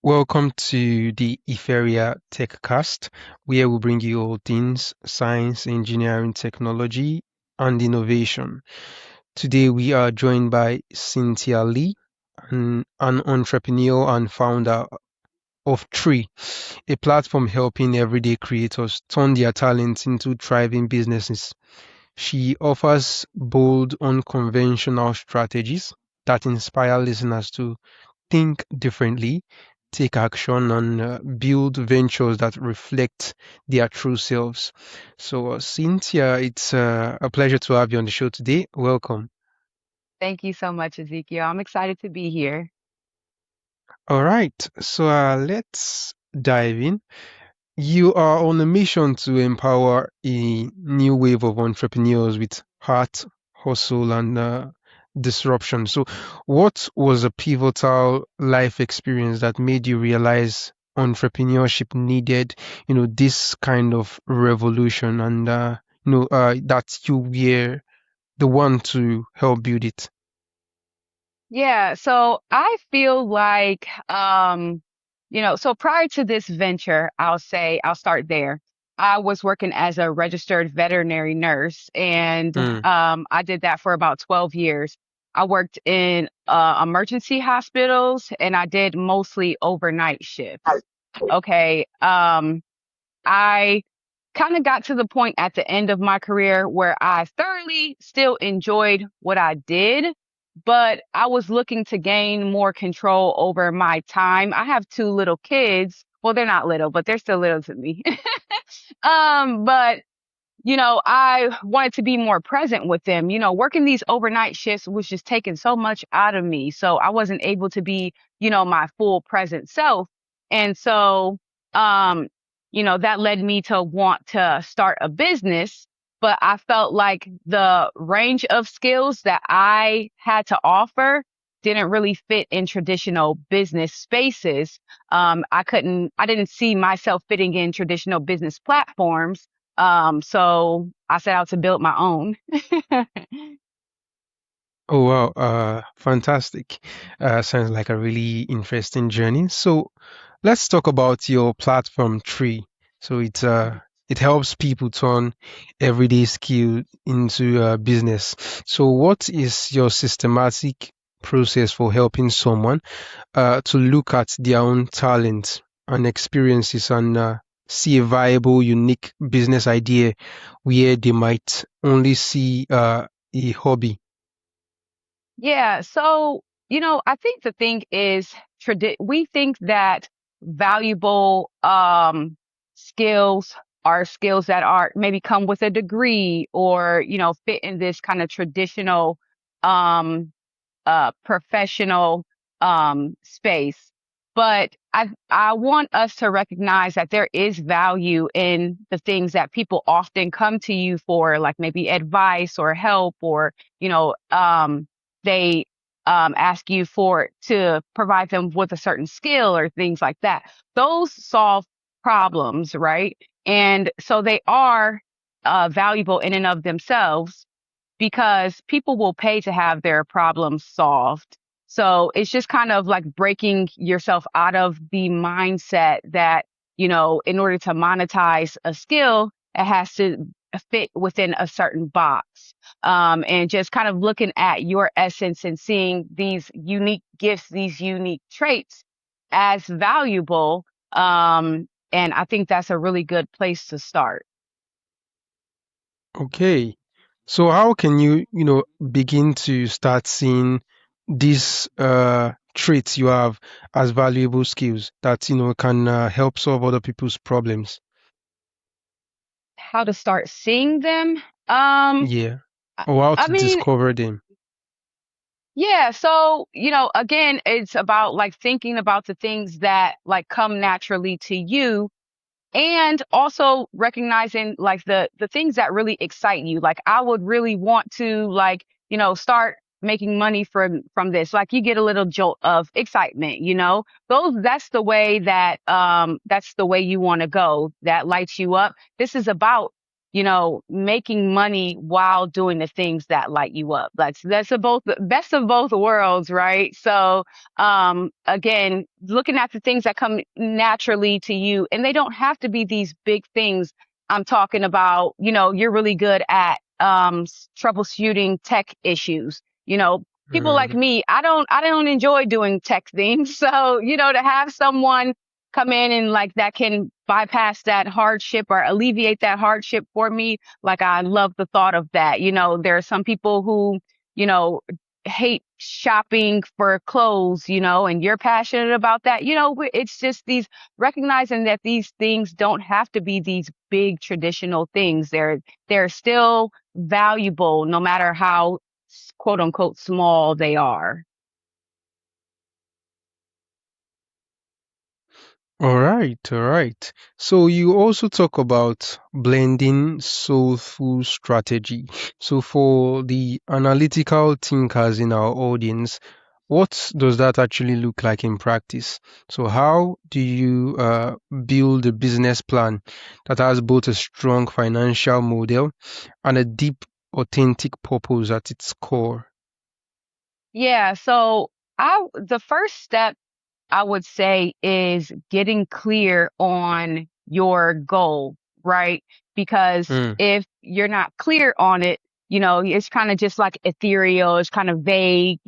Welcome to the Iferia TechCast, where we bring you all things science, engineering, technology, and innovation. Today, we are joined by Cynthia Lee, an entrepreneur and founder of Tree, a platform helping everyday creators turn their talents into thriving businesses. She offers bold, unconventional strategies that inspire listeners to think differently, take action, and build ventures that reflect their true selves. So, Cynthia, it's a pleasure to have you on the show today. Welcome. Thank you so much, Ezekiel. I'm excited to be here. All right, so let's dive in. You are on a mission to empower a new wave of entrepreneurs with heart, hustle, and disruption. So, what was a pivotal life experience that made you realize entrepreneurship needed, this kind of revolution, and that you were the one to help build it? Yeah, so I feel like so prior to this venture, I'll start there. I was working as a registered veterinary nurse and Mm, I did that for about 12 years. I worked in emergency hospitals and I did mostly overnight shifts. Okay. I kind of got to the point at the end of my career where I thoroughly still enjoyed what I did, but I was looking to gain more control over my time. I have two little kids. Well, they're not little, but they're still little to me. But I wanted to be more present with them. Working these overnight shifts was just taking so much out of me. So I wasn't able to be, my full present self. And so, um, that led me to want to start a business. But I felt like the range of skills that I had to offer didn't really fit in traditional business spaces. I didn't see myself fitting in traditional business platforms. So I set out to build my own. Oh wow, fantastic. Sounds like a really interesting journey. So let's talk about your platform tree. So it helps people turn everyday skill into business. So what is your systematic process for helping someone to look at their own talents and experiences and see a viable, unique business idea where they might only see a hobby? Yeah. So, I think the thing is we think that valuable skills are skills that are maybe come with a degree or, fit in this kind of traditional um professional space. But I want us to recognize that there is value in the things that people often come to you for, like maybe advice or help, or they ask you for to provide them with a certain skill or things like that. Those solve problems, right? And so they are valuable in and of themselves because people will pay to have their problems solved. So it's just kind of like breaking yourself out of the mindset that, in order to monetize a skill, it has to fit within a certain box. And just kind of looking at your essence and seeing these unique gifts, these unique traits as valuable. And I think that's a really good place to start. Okay. So how can you, begin to start seeing these traits you have as valuable skills that, can help solve other people's problems? How to start seeing them? Um, Yeah. I Or how I to mean, discover them. yeah, so, again, it's about like thinking about the things that like come naturally to you and also recognizing like the things that really excite you. Like I would really want to like, start making money from this. Like you get a little jolt of excitement. That's the way you want to go. That lights you up. This is about making money while doing the things that light you up. That's a both best of both worlds, right? So, again, looking at the things that come naturally to you, and they don't have to be these big things. I'm talking about, you're really good at troubleshooting tech issues. People like Mm. me, I don't enjoy doing tech things. So, to have someone come in and like that can bypass that hardship or alleviate that hardship for me. Like I love the thought of that. There are some people who, you know, hate shopping for clothes, and you're passionate about that. It's just these recognizing that these things don't have to be these big traditional things. They're still valuable no matter how quote unquote small they are. All right, all right. So you also talk about blending soulful strategy. So for the analytical thinkers in our audience, what does that actually look like in practice? So how do you build a business plan that has both a strong financial model and a deep, authentic purpose at its core? Yeah, so the first step I would say is getting clear on your goal, right? Because Mm, if you're not clear on it, it's kind of just like ethereal, it's kind of vague,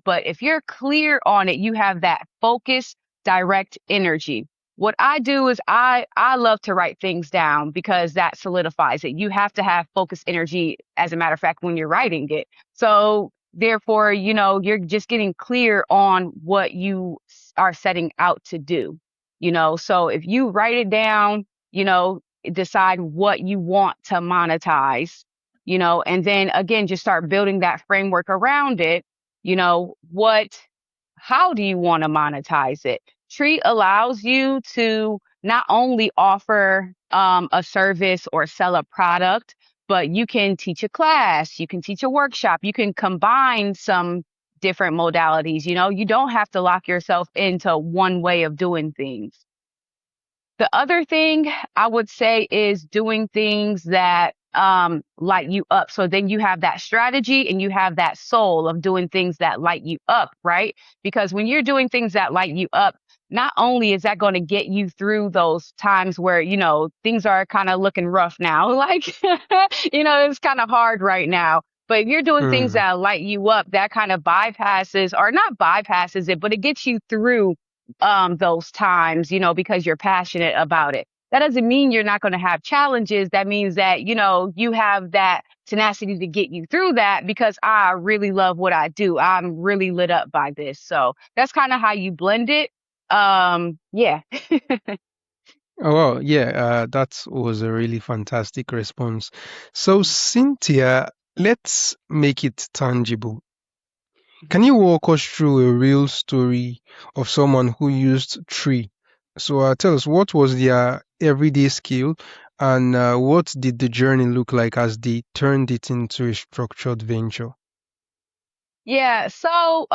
but if you're clear on it, you have that focus, direct energy. What I do is I love to write things down because that solidifies it. You have to have focus energy, as a matter of fact, when you're writing it. So therefore, you're just getting clear on what you are setting out to do. So if you write it down, decide what you want to monetize, and then again, just start building that framework around it. What, how do you want to monetize it? Tree allows you to not only offer a service or sell a product, but you can teach a class, you can teach a workshop, you can combine some different modalities. You don't have to lock yourself into one way of doing things. The other thing I would say is doing things that light you up. So then you have that strategy and you have that soul of doing things that light you up, right? Because when you're doing things that light you up, not only is that going to get you through those times where, things are kind of looking rough now, like, it's kind of hard right now. But if you're doing things mm. that light you up, that kind of bypasses or not bypasses it, but it gets you through those times, because you're passionate about it. That doesn't mean you're not going to have challenges. That means that, you have that tenacity to get you through that because I really love what I do. I'm really lit up by this. So that's kind of how you blend it. Yeah. Oh, well, yeah, that was a really fantastic response. So, Cynthia, let's make it tangible. Can you walk us through a real story of someone who used tree? So, tell us what was their everyday skill and what did the journey look like as they turned it into a structured venture? Yeah, so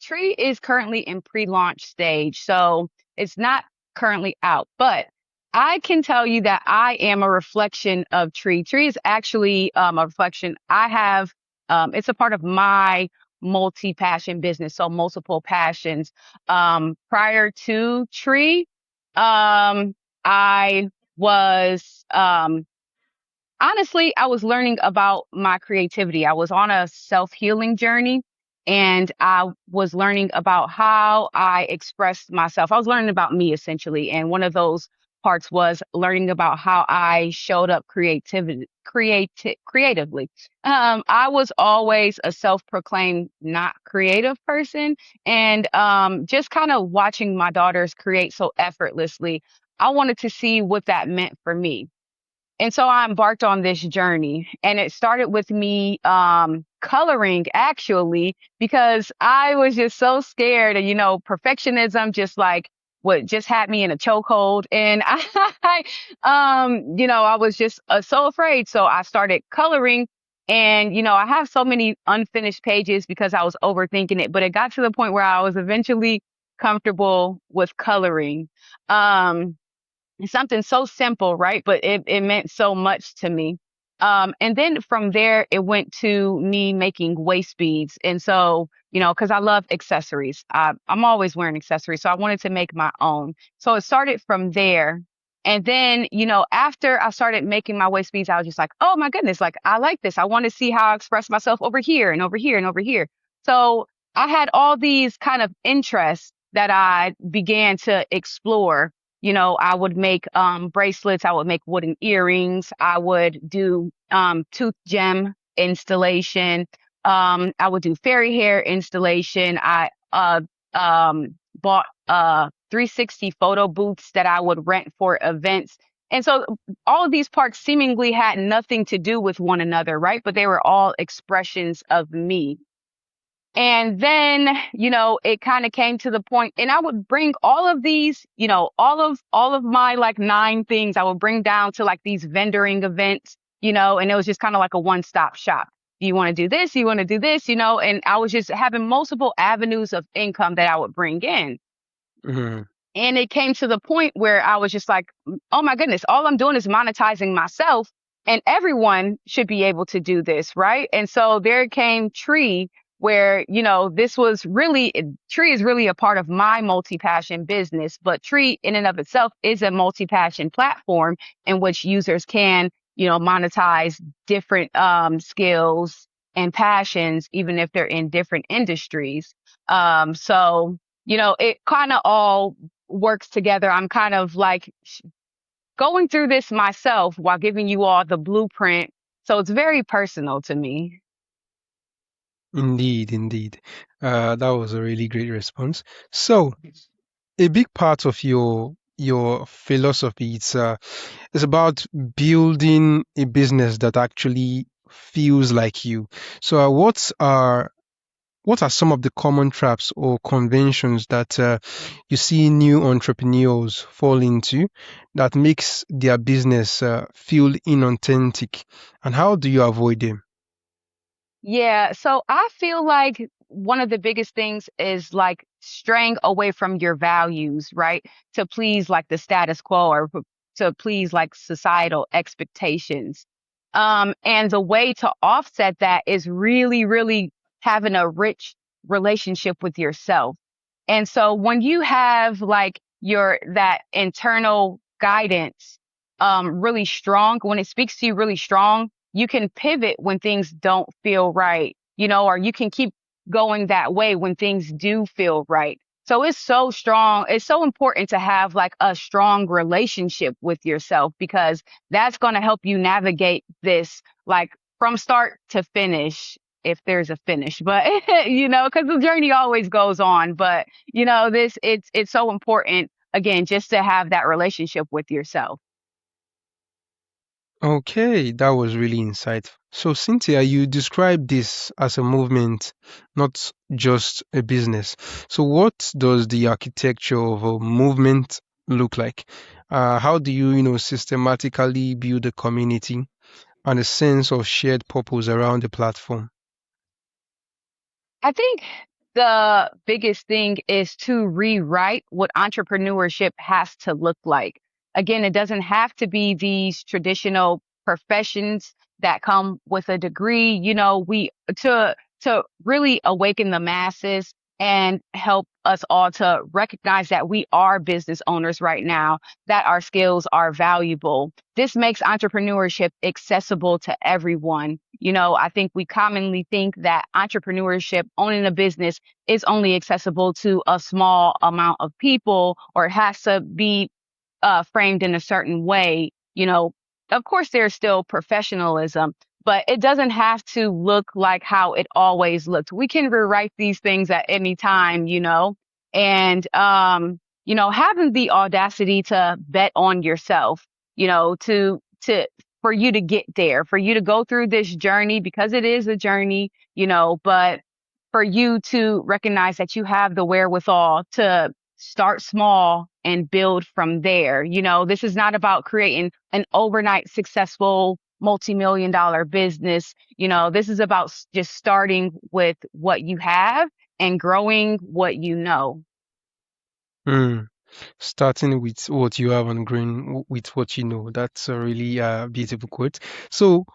Tree is currently in pre-launch stage, so it's not currently out, but I can tell you that I am a reflection of Tree. Tree is actually a reflection. I have it's a part of my multi-passion business, so multiple passions. Prior to Tree, I was honestly, I was learning about my creativity. I was on a self-healing journey and I was learning about how I expressed myself. I was learning about me essentially. And one of those parts was learning about how I showed up creatively. I was always a self-proclaimed not creative person. And just kind of watching my daughters create so effortlessly, I wanted to see what that meant for me. And so I embarked on this journey and it started with me coloring actually because I was just so scared and perfectionism just like what just had me in a chokehold and I was just so afraid so I started coloring and I have so many unfinished pages because I was overthinking it but it got to the point where I was eventually comfortable with coloring. something so simple, right? But it meant so much to me. And then from there, it went to me making waist beads. And so, because I love accessories, I'm always wearing accessories. So I wanted to make my own. So it started from there. And then, after I started making my waist beads, I was just like, oh my goodness, like I like this. I want to see how I express myself over here and over here and over here. So I had all these kind of interests that I began to explore. I would make bracelets, I would make wooden earrings, I would do tooth gem installation, I would do fairy hair installation. I bought 360 photo booths that I would rent for events. And so all of these parts seemingly had nothing to do with one another, right? But they were all expressions of me. And then, it kind of came to the point, and I would bring all of these, all of my like 9 things, I would bring down to like these vendoring events, and it was just kind of like a one-stop shop. Do you want to do this? You want to do this? And I was just having multiple avenues of income that I would bring in. Mhm. And it came to the point where I was just like, oh my goodness, all I'm doing is monetizing myself, and everyone should be able to do this, right? And so there came Tree, where, this was really, Tree is really a part of my multi passion business, but Tree in and of itself is a multi passion platform in which users can, monetize different skills and passions, even if they're in different industries. So, it kind of all works together. I'm kind of like going through this myself while giving you all the blueprint. So it's very personal to me. Indeed, indeed. That was a really great response. So, a big part of your philosophy it's about building a business that actually feels like you. So, what are some of the common traps or conventions that you see new entrepreneurs fall into that makes their business feel inauthentic, and how do you avoid them? Yeah, so I feel like one of the biggest things is like straying away from your values, right? To please like the status quo, or to please like societal expectations. And the way to offset that is really, really having a rich relationship with yourself. And so when you have like that internal guidance really strong, when it speaks to you really strong, you can pivot when things don't feel right, or you can keep going that way when things do feel right. So it's so strong. It's so important to have like a strong relationship with yourself, because that's going to help you navigate this like from start to finish, if there's a finish. But because the journey always goes on. But it's so important, again, just to have that relationship with yourself. Okay, that was really insightful. So, Cynthia, you described this as a movement, not just a business. So, what does the architecture of a movement look like? How do you, systematically build a community and a sense of shared purpose around the platform? I think the biggest thing is to rewrite what entrepreneurship has to look like. Again, it doesn't have to be these traditional professions that come with a degree. We to really awaken the masses and help us all to recognize that we are business owners right now, that our skills are valuable. This makes entrepreneurship accessible to everyone. I think we commonly think that entrepreneurship, owning a business, is only accessible to a small amount of people, or it has to be framed in a certain way. Of course, there's still professionalism, but it doesn't have to look like how it always looked. We can rewrite these things at any time, and having the audacity to bet on yourself, to for you to get there, for you to go through this journey, because it is a journey, but for you to recognize that you have the wherewithal to start small and build from there. This is not about creating an overnight successful multi-million dollar business. This is about just starting with what you have and growing what you know. Hmm. Starting with what you have and growing with what you know. That's a really beautiful quote. So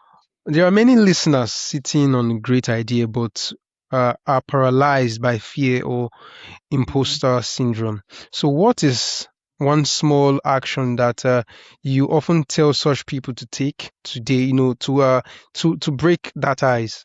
there are many listeners sitting on a great idea, but are paralyzed by fear or Mhm. imposter syndrome. So, what is one small action that you often tell such people to take today? To break that ice.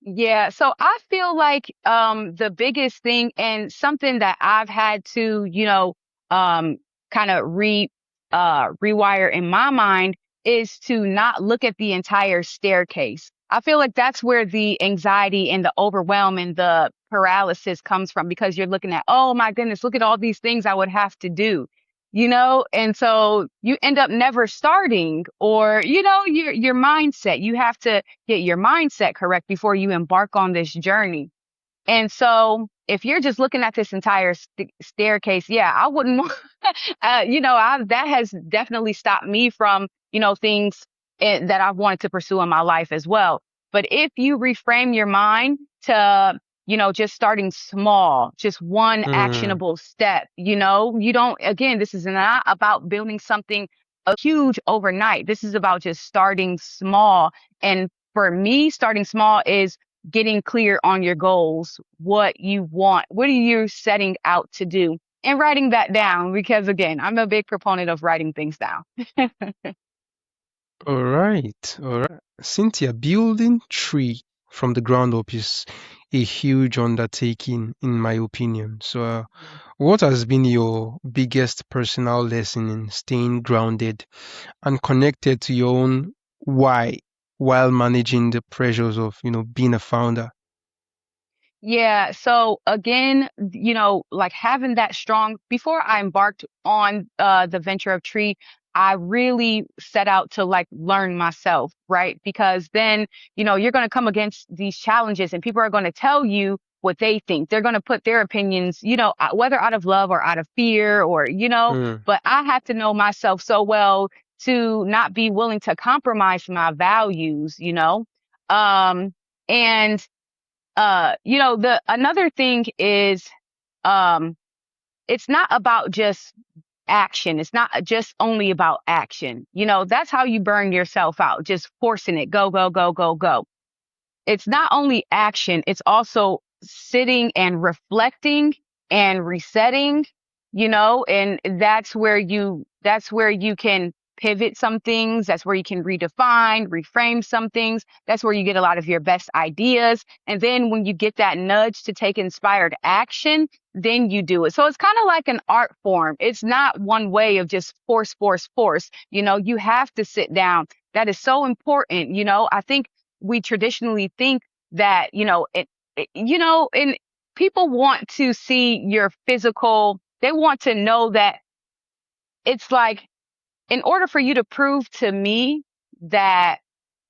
Yeah, so I feel like the biggest thing and something that I've had to, um kind of rewire in my mind is to not look at the entire staircase. I feel like that's where the anxiety and the overwhelm and the paralysis comes from because you're looking at, oh my goodness, look at all these things I would have to do. And so you end up never starting or, your mindset. You have to get your mindset correct before you embark on this journey. And so if you're just looking at this entire staircase, yeah, I wouldn't want, that has definitely stopped me from, things that I've wanted to pursue in my life as well. But if you reframe your mind to, just starting small, just one Mm, actionable step, you don't, again, this is not about building something huge overnight. This is about just starting small. And for me, starting small is getting clear on your goals, what you want, what are you setting out to do, and writing that down. Because again, I'm a big proponent of writing things down. all right, all right. Cynthia, building tree from the ground up is a huge undertaking, in my opinion. So, what has been your biggest personal lesson in staying grounded and connected to your own why while managing the pressures of being a founder? Yeah. So again, like having that strong before I embarked on the venture of tree, I really set out to like learn myself, right? Because then, you're going to come against these challenges and people are going to tell you what they think. They're going to put their opinions, whether out of love or out of fear or, Mm, but I have to know myself so well to not be willing to compromise my values, Um, and the another thing is um it's not about just action. It's not just only about action. That's how you burn yourself out, just forcing it, go, go, go, go, go. It's not only action, it's also sitting and reflecting and resetting, and that's where you can pivot some things. That's where you can redefine, reframe some things. That's where you get a lot of your best ideas. And then when you get that nudge to take inspired action, then you do it. So it's kind of like an art form. It's not one way of just force, force, force. You have to sit down. That is so important. I think we traditionally think that, and people want to see your physical, they want to know that it's like, in order for you to prove to me that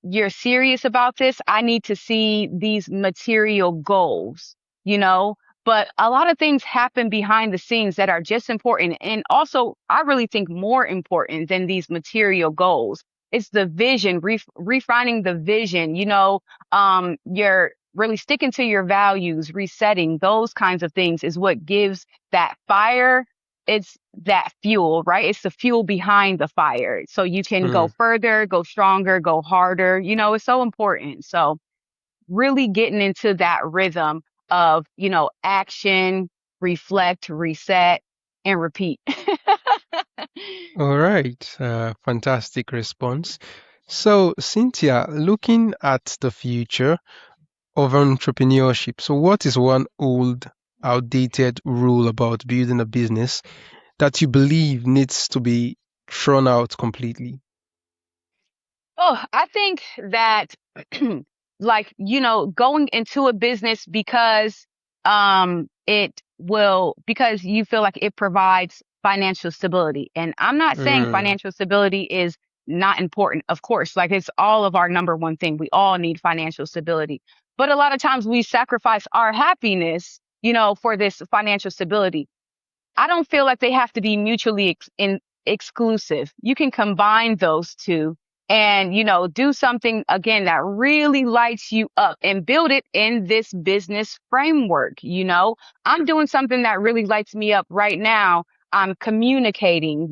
you're serious about this, I need to see these material goals, you know? But a lot of things happen behind the scenes that are just important. And also, I really think more important than these material goals. It's the vision, refining the vision, you're really sticking to your values, resetting those kinds of things is what gives that fire. It's that fuel, right? It's the fuel behind the fire. So you can go mm. further, go stronger, go harder. It's so important. So really getting into that rhythm of, action, reflect, reset, and repeat. All right, fantastic response. So, Cynthia, looking at the future of entrepreneurship, so what is one old, outdated rule about building a business that you believe needs to be thrown out completely? Oh, I think that like, going into a business because you feel like it provides financial stability. And I'm not saying Mm, financial stability is not important. Of course, like it's all of our number one thing. We all need financial stability. But a lot of times we sacrifice our happiness, for this financial stability. I don't feel like they have to be mutually exclusive. You can combine those two and, do something again that really lights you up and build it in this business framework. I'm doing something that really lights me up right now. I'm communicating,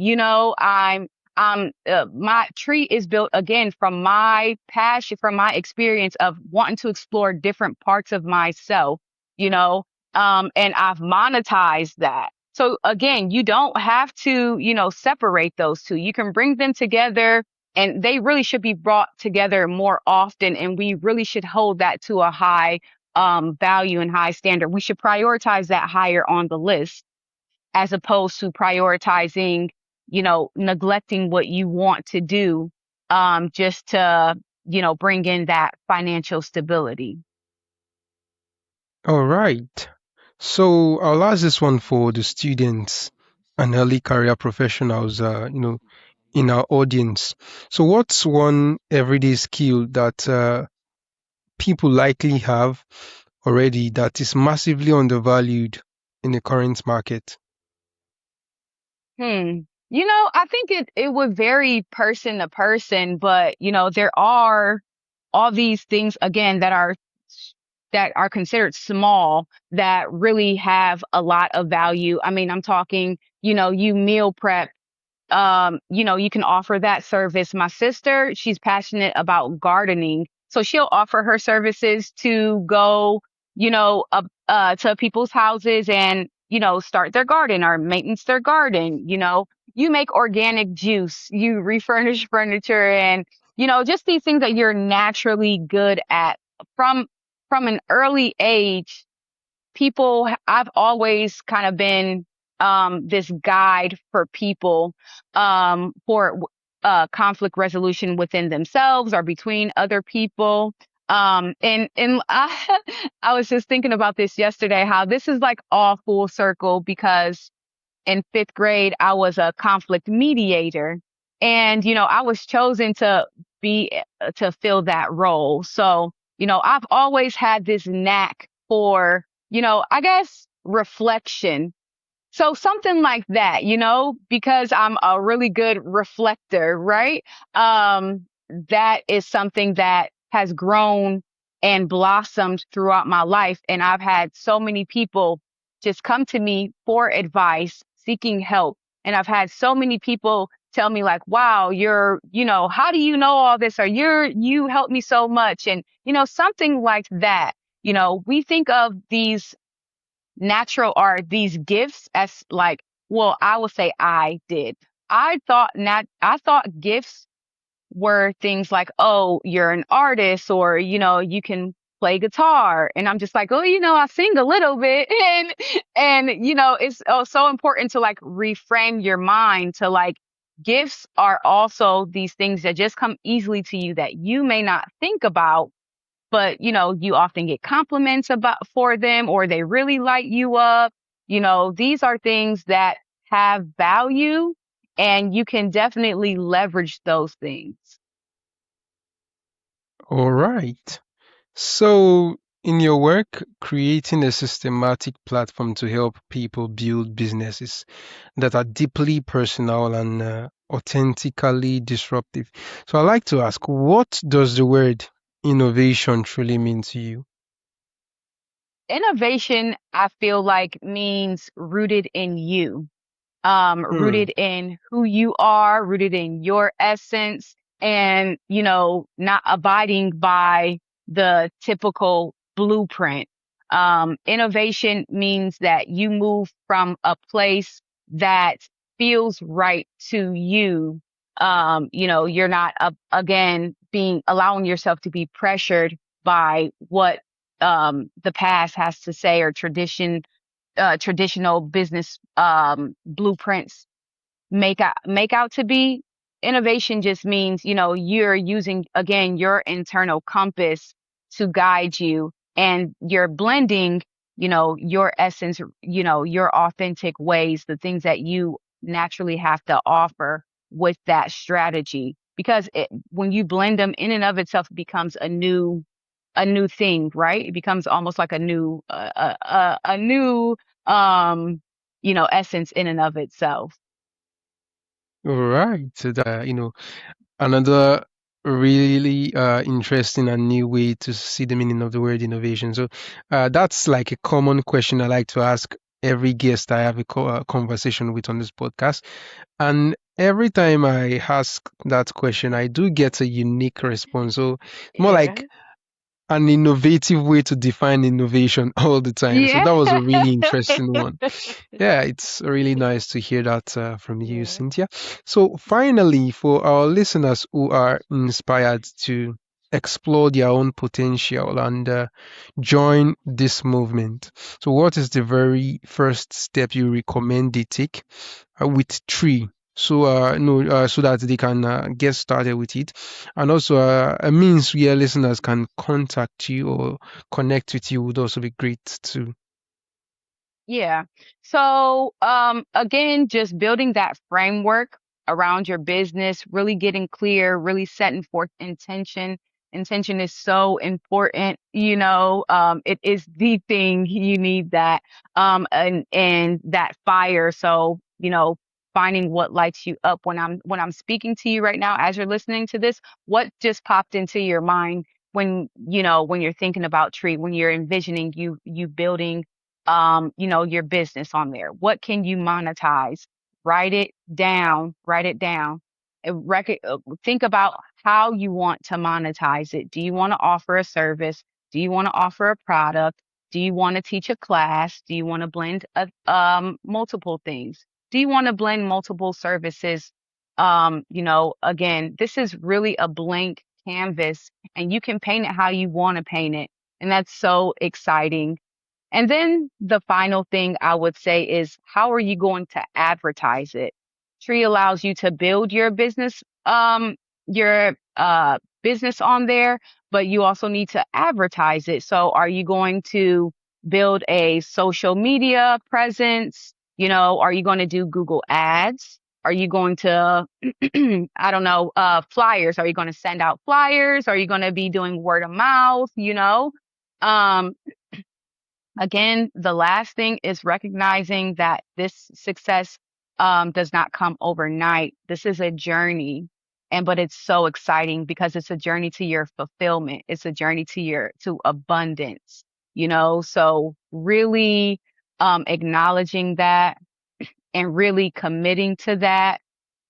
my tree is built again from my passion, from my experience of wanting to explore different parts of myself, you know, and I've monetized that. So again, you don't have to, separate those two. You can bring them together, and they really should be brought together more often. And we really should hold that to a high value and high standard. We should prioritize that higher on the list as opposed to prioritizing, neglecting what you want to do just to, bring in that financial stability. All right. So I'll ask this one for the students and early career professionals, in our audience. So what's one everyday skill that people likely have already that is massively undervalued in the current market? Hmm. I think it would vary person to person, but there are all these things again that are considered small that really have a lot of value. I mean, I'm talking, you meal prep, you can offer that service. My sister, she's passionate about gardening. So she'll offer her services to go, to people's houses and, start their garden or maintenance their garden. You make organic juice, you refurnish furniture, and, just these things that you're naturally good at from, from an early age. I've always kind of been this guide for people for conflict resolution within themselves or between other people. And I was just thinking about this yesterday, how this is like all full circle because in fifth grade, I was a conflict mediator. And, I was chosen to fill that role. So, I've always had this knack for, I guess reflection, so something like that, because I'm a really good reflector, right? That is something that has grown and blossomed throughout my life. And I've had so many people just come to me for advice, seeking help. And I've had so many people tell me like, wow, how do you know all this? Or you helped me so much. And, something like that. We think of these natural are these gifts as like, well, I will say I did. I thought gifts were things like, oh, you're an artist, or, you can play guitar. And I'm just like, oh, I sing a little bit. And it's so important to like reframe your mind to like, gifts are also these things that just come easily to you that you may not think about, but you often get compliments about for them, or they really light you up. These are things that have value, and you can definitely leverage those things. All right. So, in your work, creating a systematic platform to help people build businesses that are deeply personal and authentically disruptive. So, I'd like to ask, what does the word innovation truly mean to you? Innovation, I feel like, means rooted in you, Hmm. rooted in who you are, rooted in your essence, and, not abiding by the typical blueprint. Innovation means that you move from a place that feels right to you. You're not, again, allowing yourself to be pressured by what the past has to say, or traditional business blueprints make out to be. Innovation just means, you're using again your internal compass to guide you, and you're blending, your essence, your authentic ways, the things that you naturally have to offer with that strategy. Because when you blend them in and of itself, it becomes a new thing, right? It becomes almost like a new essence in and of itself. All right. So that, another really interesting and new way to see the meaning of the word innovation. So that's like a common question I like to ask every guest I have a conversation with on this podcast. And every time I ask that question, I do get a unique response. So more Yeah. like an innovative way to define innovation all the time. So Yeah. that was a really interesting one. Yeah, it's really nice to hear that from you, Yeah. Cynthia. So, finally, for our listeners who are inspired to explore their own potential and join this movement, so what is the very first step you recommend they take with Tree? So, no, so that they can get started with it, and also a means where listeners can contact you or connect with you would also be great too. Yeah. So, again, just building that framework around your business, really getting clear, really setting forth intention. Intention is so important, it is the thing you need that, and that fire. So, finding what lights you up when I'm speaking to you right now, as you're listening to this, what just popped into your mind when you're thinking about Tree, when you're envisioning you building your business on there. What can you monetize? Write it down, write it down. Think about how you want to monetize it. Do you want to offer a service? Do you want to offer a product? Do you want to teach a class? Do you want to blend multiple things? Do you want to blend multiple services? Again, this is really a blank canvas and you can paint it how you want to paint it. And that's so exciting. And then the final thing I would say is, how are you going to advertise it? Tree allows you to build your business on there, but you also need to advertise it. So are you going to build a social media presence? Are you going to do Google Ads? Are you going to, I don't know, flyers? Are you going to send out flyers? Are you going to be doing word of mouth? Um, Again, the last thing is recognizing that this success does not come overnight. This is a journey, but it's so exciting because it's a journey to your fulfillment. It's a journey to abundance. So really acknowledging that and really committing to that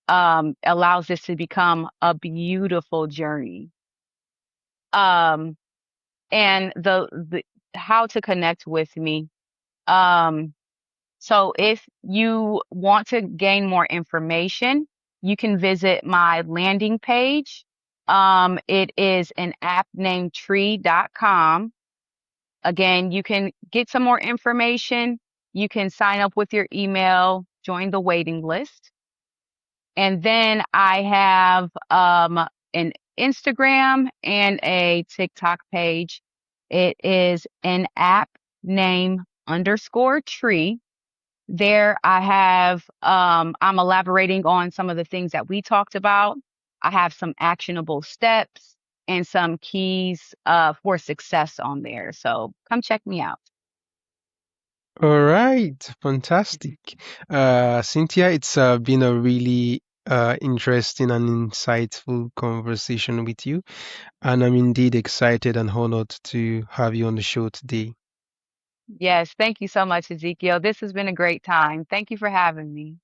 allows this to become a beautiful journey. Um, and the how to connect with me. Um, So if you want to gain more information, you can visit my landing page. It is an app named tree.com. Again, you can get some more information. You can sign up with your email, join the waiting list. And then I have an Instagram and a TikTok page. It is an app name underscore tree. There I have, I'm elaborating on some of the things that we talked about. I have some actionable steps and some keys for success on there. So come check me out. All right, fantastic. Cynthia, it's been a really interesting and insightful conversation with you, and I'm indeed excited and honored to have you on the show today. Yes, thank you so much, Ezekiel. This has been a great time. Thank you for having me.